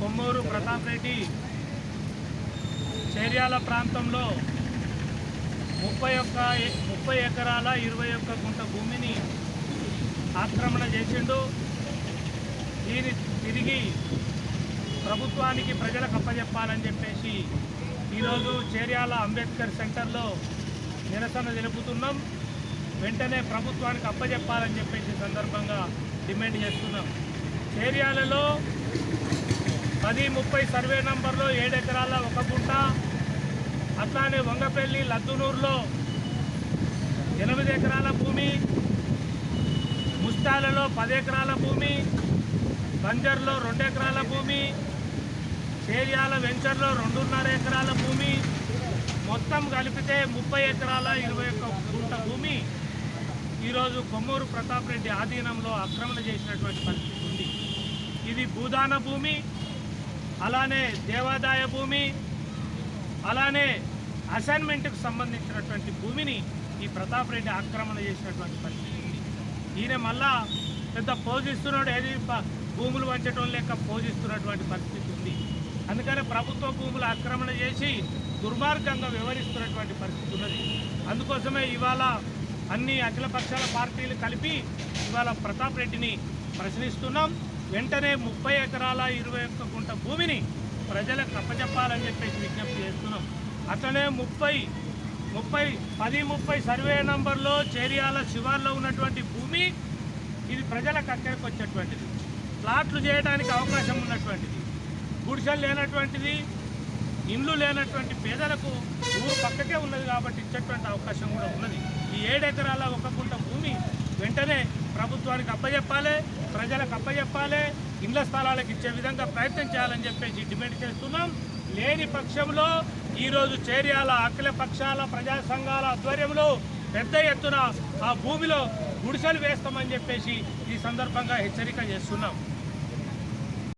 కొమ్మూరు ప్రతాప్ రెడ్డి చేర్యాల ప్రాంతంలో 30 ఎకరాల 21 గుంట భూమిని ఆక్రమణ చేసిండు. దీన్ని తిరిగి ప్రభుత్వానికి ప్రజలకు అప్పజెప్పాలని చెప్పేసి ఈరోజు చేర్యాల అంబేద్కర్ సెంటర్లో నిరసన తెలుపుతున్నాం. వెంటనే ప్రభుత్వానికి అప్పజెప్పాలని చెప్పేసి సందర్భంగా డిమాండ్ చేస్తున్నాం. చేర్యాలలో 10-30 సర్వే నంబర్లో 7 ఎకరాల 1 గుంట, అట్లానే వంగపల్లి లద్దునూరులో 8 ఎకరాల భూమి, ముస్తాలలో 10 ఎకరాల భూమి, బంజర్లో 2 ఎకరాల భూమి, చేర్యాల వెంచర్లో 2.5 ఎకరాల భూమి, మొత్తం కలిపితే 30 ఎకరాల 21 గుంట భూమి ఈరోజు కొమ్మూరు ప్రతాప్ రెడ్డి ఆధీనంలో ఆక్రమణ చేసినటువంటి పరిస్థితి ఉంది. ఇది భూదాన భూమి, అలానే దేవాదాయ భూమి, అలానే అసైన్మెంట్కు సంబంధించినటువంటి భూమిని ఈ ప్రతాప్ రెడ్డి ఆక్రమణ చేసినటువంటి పరిస్థితి ఉంది. ఈయన మళ్ళా పెద్ద పోజిస్తున్నాడు, ఏది భూములు వంచడం లేక పోజిస్తున్నటువంటి పరిస్థితి ఉంది. అందుకని ప్రభుత్వ భూములు ఆక్రమణ చేసి దుర్మార్గంగా వ్యవహరిస్తున్నటువంటి పరిస్థితి ఉన్నది. అందుకోసమే ఇవాళ అన్ని అఖిలపక్షాల పార్టీలు కలిపి ఇవాళ ప్రతాప్ రెడ్డిని ప్రశ్నిస్తున్నాం. వెంటనే 30 ఎకరాల 21 గుంట భూమిని ప్రజలకు అప్పచెప్పాలని చెప్పేసి విజ్ఞప్తి చేస్తున్నాం. అట్లనే 10-30 సర్వే నంబర్లో చేర్యాల శివార్లో ఉన్నటువంటి భూమి ఇది ప్రజలకు అక్కడికి వచ్చేటువంటిది, ప్లాట్లు చేయడానికి అవకాశం ఉన్నటువంటిది, గుడిసెలు లేనటువంటిది, ఇండ్లు లేనటువంటి పేదలకు ఊరు పక్కకే ఉన్నది కాబట్టి ఇచ్చేటువంటి అవకాశం కూడా ఉన్నది. ఈ 7 ఎకరాల 1 గుంట భూమి వెంటనే ప్రభుత్వానికి అప్పచెప్పాలి, ప్రజలకు అప్పచెప్పాలి, ఇండ్ల స్థలాలకు ఇచ్చే విధంగా ప్రయత్నం చేయాలని చెప్పేసి డిమాండ్ చేస్తున్నాం. లేని పక్షంలో ఈరోజు చేర్యాల అఖిల పక్షాల ప్రజా సంఘాల ఆధ్వర్యంలో పెద్ద ఎత్తున ఆ భూమిలో గుడిసెలు వేస్తామని చెప్పేసి ఈ సందర్భంగా హెచ్చరిక చేస్తున్నాం.